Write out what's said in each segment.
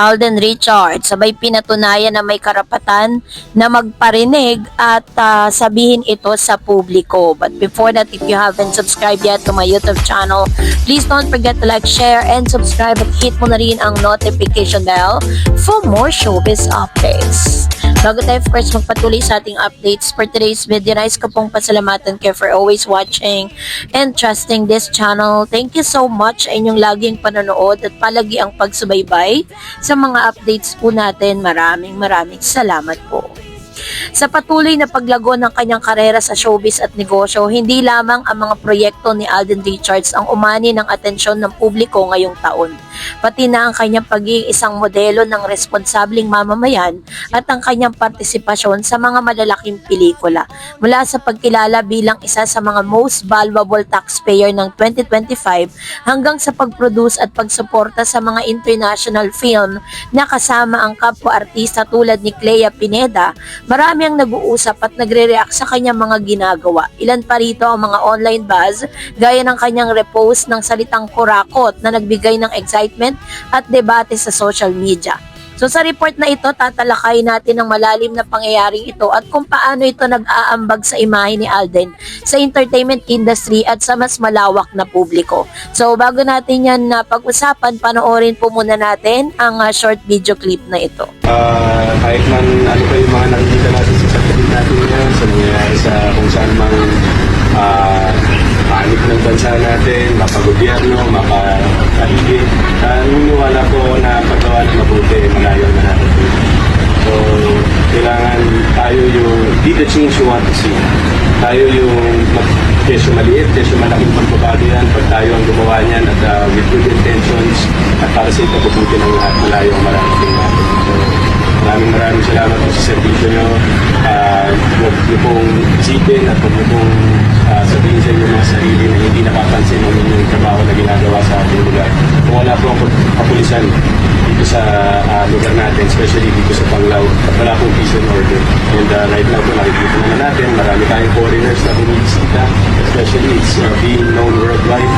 Alden Richards. Sabay pinatunayan na may karapatan na magparinig at sabihin ito sa publiko. But before that, if you haven't subscribed yet to my YouTube channel, please don't forget to like, share, and subscribe at hit mo na rin ang notification bell for more showbiz updates. Bago tayo, of course, magpatuloy sa ating updates for today's video, nais ko pong pasalamatan kayo for always watching and trusting this channel. Thank you so much sa inyong laging panonood at palagi ang pagsubaybay sa mga updates po natin. Maraming salamat po. Sa patuloy na paglago ng kanyang karera sa showbiz at negosyo, hindi lamang ang mga proyekto ni Alden Richards ang umani ng atensyon ng publiko ngayong taon, pati na ang kanyang pagiging isang modelo ng responsableng mamamayan at ang kanyang partisipasyon sa mga malalaking pelikula, mula sa pagkilala bilang isa sa mga most valuable taxpayer ng 2025 hanggang sa pag-produce at pagsuporta sa mga international film na kasama ang kapwa-artista tulad ni Clea Pineda. Marami ang nag-uusap at nagre-react sa kanyang mga ginagawa. Ilan pa rito ang mga online buzz gaya ng kanyang repost ng salitang kurakot na nagbigay ng excitement at debate sa social media. So sa report na ito, tatalakayin natin ang malalim na pangyayaring ito at kung paano ito nag-aambag sa imahe ni Alden sa entertainment industry at sa mas malawak na publiko. So bago natin yan na pag-usapan, panoorin po muna natin ang short video clip na ito. Kahit man ano pa yung mga nakikita natin sa satelit natin ngayon, sa nangyayari sa kung saan mang panik ng bansa natin, mapagobyerno, mapahigit. Naniniwala ko na paggawa na mabuti, malayo na natin. So, kailangan tayo yung be the change you want to see. Tayo yung kesyo maliit, kesyo malaking pagbabago yan pag tayo ang gumawa niyan at with good intentions at para sa ikabubuti ng lahat, malayo ang mararating natin. So, maraming salamat po sa servisyo nyo. Huwag niyo pong isipin at huwag niyo pong sabihin sa inyo mga sarili na hindi napapansin ng inyong trabaho na ginagawa sa ating lugar. Kung wala po ang kapulisan dito sa lugar natin, especially dito sa Panglao, wala pong peace and order. And right now po, nakikita naman natin, marami tayong foreigners na bumisita, especially it's being known worldwide.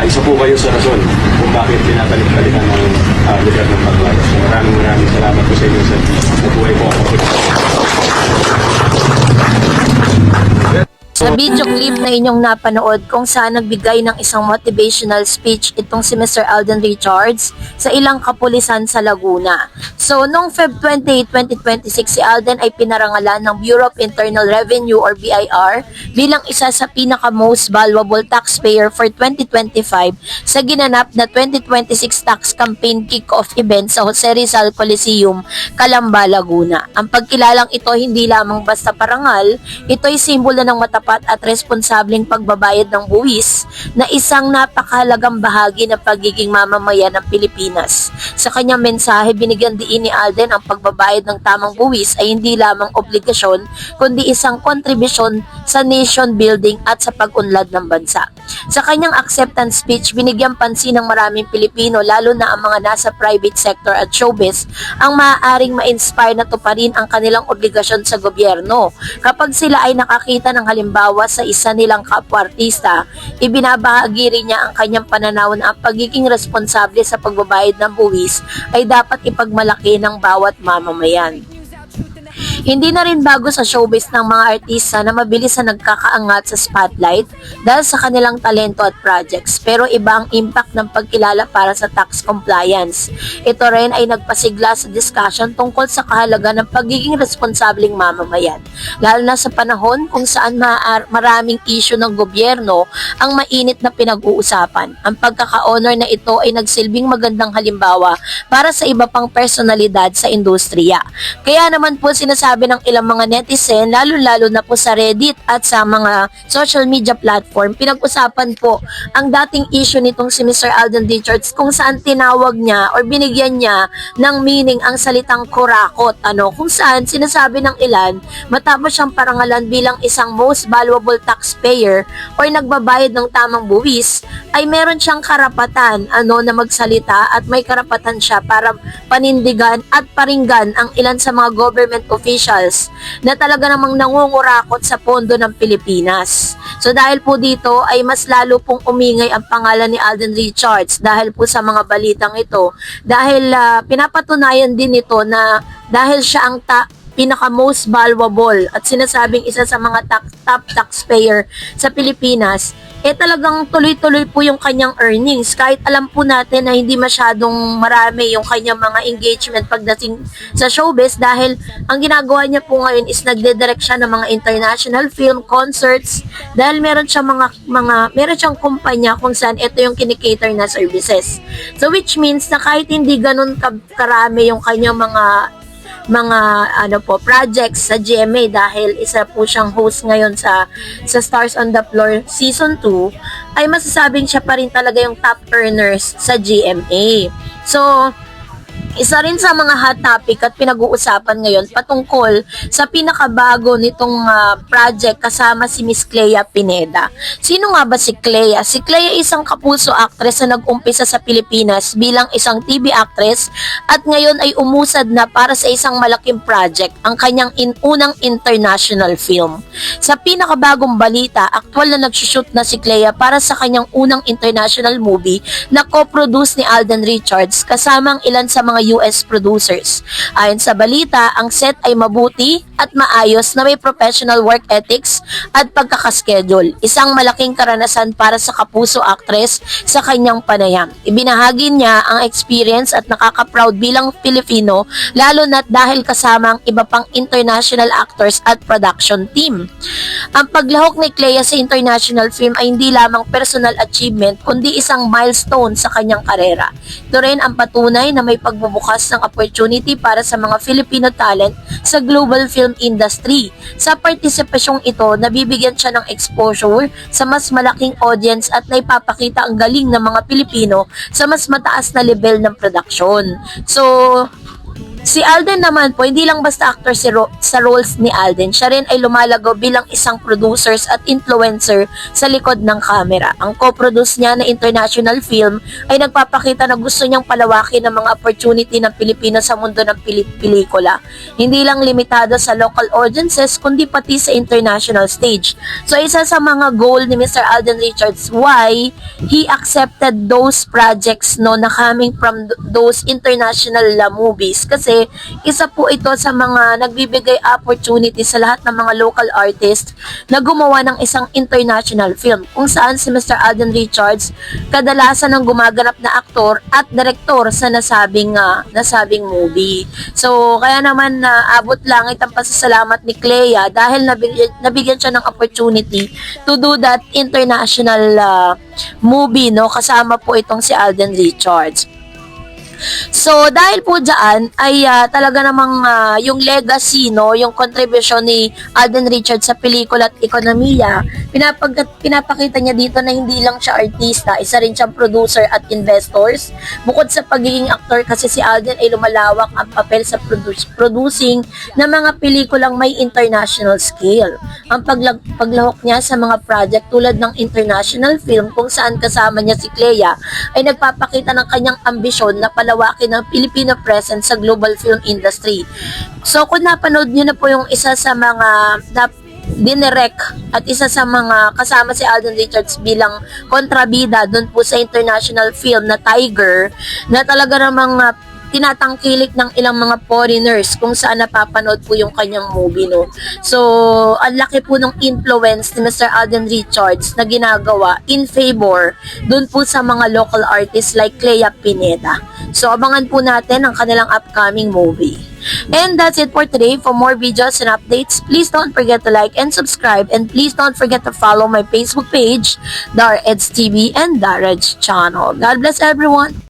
Isa po kayo sa rason kung bakit pinapalik-balikan ng lugar ng Panglao. So maraming salamat po sa inyo sa nabuhay po ako. Sa video clip na inyong napanood kung saan nagbigay ng isang motivational speech itong si Mr. Alden Richards sa ilang kapulisan sa Laguna. So, noong Feb 28, 2026, si Alden ay pinarangalan ng Bureau of Internal Revenue or BIR bilang isa sa pinaka-most valuable taxpayer for 2025 sa ginanap na 2026 tax campaign kick-off event sa Jose Rizal Coliseum, Calamba, Laguna. Ang pagkilalang ito hindi lamang basta parangal, ito ay simbolo ng matapat at responsableng pagbabayad ng buwis na isang napakahalagang bahagi ng pagiging mamamayan ng Pilipinas. Sa kanyang mensahe, binigyan diin ni Alden ang pagbabayad ng tamang buwis ay hindi lamang obligasyon kundi isang kontribusyon sa nation building at sa pag-unlad ng bansa. Sa kanyang acceptance speech, binigyan pansin ng maraming Pilipino, lalo na ang mga nasa private sector at showbiz, ang maaaring ma-inspire na tuparin ang kanilang obligasyon sa gobyerno. Kapag sila ay nakakita ng halimbawa sa isa nilang kapwa-artista, ibinabahagi rin niya ang kanyang pananaw na ang pagiging responsable sa pagbabayad ng buwis ay dapat ipagmalaki ng bawat mamamayan. Hindi na rin bago sa showbiz ng mga artista na mabilis na nagkakaangat sa spotlight dahil sa kanilang talento at projects, pero iba ang impact ng pagkilala para sa tax compliance. Ito rin ay nagpasigla sa discussion tungkol sa kahalagan ng pagiging responsableng mamamayan, lalo na sa panahon kung saan maraming issue ng gobyerno ang mainit na pinag-uusapan. Ang pagkaka-honor na ito ay nagsilbing magandang halimbawa para sa iba pang personalidad sa industriya. Kaya naman po sinasabi ng ilang mga netizen, lalo-lalo na po sa Reddit at sa mga social media platform, pinag-usapan po ang dating issue nitong si Mr. Alden Richards kung saan tinawag niya or binigyan niya ng meaning ang salitang kurakot, kung saan sinasabi ng ilan, matapos siyang parangalan bilang isang most valuable taxpayer or nagbabayad ng tamang buwis, ay meron siyang karapatan na magsalita at may karapatan siya para panindigan at paringgan ang ilan sa mga government officials officials na talaga namang nangungurakot sa pondo ng Pilipinas. So dahil po dito ay mas lalo pong umingay ang pangalan ni Alden Richards dahil po sa mga balitang ito. Dahil pinapatunayan din ito na dahil siya ang pinaka most valuable at sinasabing isa sa mga top taxpayer sa Pilipinas, talagang tuloy-tuloy po yung kanyang earnings. Kahit alam po natin na hindi masyadong marami yung kanyang mga engagement pagdating sa showbiz dahil ang ginagawa niya po ngayon is nagde-direct siya ng mga international film concerts dahil meron siyang kumpanya kung saan ito yung kinikater na services. So which means na kahit hindi ganun karami yung kanyang mga projects sa GMA dahil isa po siyang host ngayon sa Stars on the Floor Season 2, ay masasabing siya pa rin talaga yung top earners sa GMA. So, isa rin sa mga hot topic at pinag-uusapan ngayon patungkol sa pinakabago nitong project kasama si Miss Clea Pineda. Sino nga ba si Clea? Si Clea isang kapuso actress na nag-umpisa sa Pilipinas bilang isang TV actress at ngayon ay umusad na para sa isang malaking project, ang kanyang unang international film. Sa pinakabagong balita, aktual na nagsushoot na si Clea para sa kanyang unang international movie na co-produce ni Alden Richards kasama ang ilan sa mga US producers. Ayon sa balita, ang set ay mabuti at maayos na may professional work ethics at pagkakaschedule. Isang malaking karanasan para sa kapuso actress sa kanyang panayam. Ibinahagi niya ang experience at nakaka-proud bilang Filipino, lalo na't dahil kasama ang iba pang international actors at production team. Ang paglahok ni Clea sa international film ay hindi lamang personal achievement kundi isang milestone sa kanyang karera. Ito rin ang patunay na may pagbubukas ng opportunity para sa mga Filipino talent sa global film industry. Sa partisipasyong ito, nabibigyan siya ng exposure sa mas malaking audience at naipapakita ang galing ng mga Pilipino sa mas mataas na level ng production. So, si Alden naman po, hindi lang basta actor sa roles ni Alden, siya rin ay lumalagaw bilang isang producers at influencer sa likod ng camera. Ang co-produce niya na international film ay nagpapakita na gusto niyang palawakin ang mga opportunity ng Pilipino sa mundo ng pelikula. Hindi lang limitado sa local audiences, kundi pati sa international stage. So, isa sa mga goal ni Mr. Alden Richards why he accepted those projects na coming from those international movies. Kasi isa po ito sa mga nagbibigay opportunity sa lahat ng mga local artists na gumawa ng isang international film kung saan si Mr. Alden Richards kadalasan ang gumaganap na aktor at direktor sa nasabing movie. So kaya naman abot langit ang pasasalamat ni Clea dahil nabigyan siya ng opportunity to do that international movie kasama po itong si Alden Richards. So, dahil po dyan, ay talaga namang yung legacy, yung contribution ni Alden Richards sa pelikula at ekonomiya, pinapakita niya dito na hindi lang siya artista, isa rin siyang producer at investors. Bukod sa pagiging actor kasi si Alden ay lumalawak ang papel sa producing ng mga pelikulang may international scale. Ang paglahok niya sa mga project tulad ng international film kung saan kasama niya si Clea ay nagpapakita ng kanyang ambisyon na palawakin ng Filipino presence sa global film industry. So kung napanood niyo na po yung isa sa mga dinirect at isa sa mga kasama si Alden Richards bilang kontrabida doon po sa international film na Tiger, na talaga namang tinatangkilik ng ilang mga foreigners kung saan napapanood po yung kanyang movie, So, ang laki po ng influence ni Mr. Alden Richards na ginagawa in favor dun po sa mga local artists like Clea Pineda. So, abangan po natin ang kanilang upcoming movie. And that's it for today. For more videos and updates, please don't forget to like and subscribe, and please don't forget to follow my Facebook page, Dar Eds TV and Daraj channel. God bless everyone.